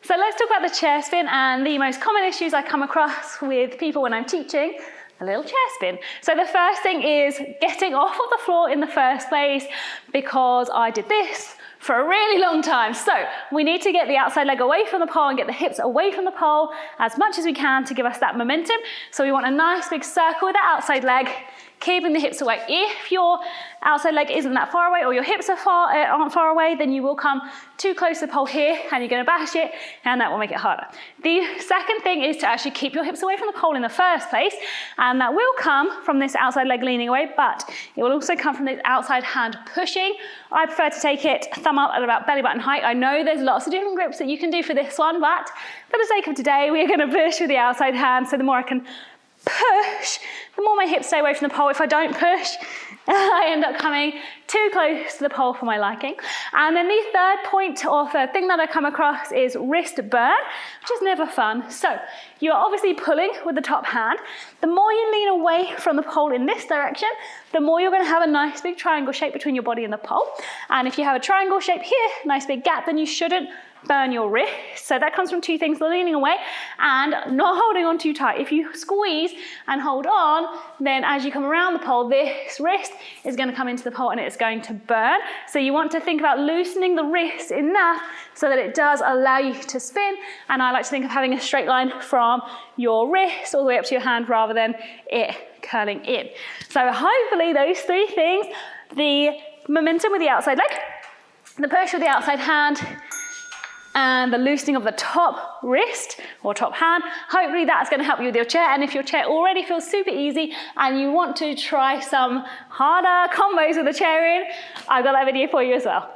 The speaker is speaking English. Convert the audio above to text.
So let's talk about the chair spin and the most common issues I come across with people when I'm teaching a little chair spin. So the first thing is getting off of the floor in the first place, because I did this for a really long time. So we need to get the outside leg away from the pole and get the hips away from the pole as much as we can to give us that momentum. So we want a nice big circle with that outside leg, keeping the hips away. If your outside leg isn't that far away or your hips aren't far away, then you will come too close to the pole here and you're going to bash it, and that will make it harder. The second thing is to actually keep your hips away from the pole in the first place, and that will come from this outside leg leaning away, but it will also come from this outside hand pushing. I prefer to take it thumb up at about belly button height. I know there's lots of different grips that you can do for this one, but for the sake of today, we are going to push with the outside hand. So the more I can push, the more my hips stay away from the pole. If I don't push, I end up coming too close to the pole for my liking. And then the third point or third thing that I come across is wrist burn, which is never fun. So you're obviously pulling with the top hand. The more you lean away from the pole in this direction, the more you're going to have a nice big triangle shape between your body and the pole. And if you have a triangle shape here, nice big gap, then you shouldn't burn your wrist. So that comes from two things: the leaning away and not holding on too tight. If you squeeze and hold on, then as you come around the pole, this wrist is going to come into the pole and it's going to burn. So you want to think about loosening the wrist enough so that it does allow you to spin. And I like to think of having a straight line from your wrist all the way up to your hand rather than it curling in. So hopefully those three things, the momentum with the outside leg, the push with the outside hand, and the loosening of the top wrist or top hand, hopefully that's going to help you with your chair. And if your chair already feels super easy and you want to try some harder combos with the chair in, I've got that video for you as well.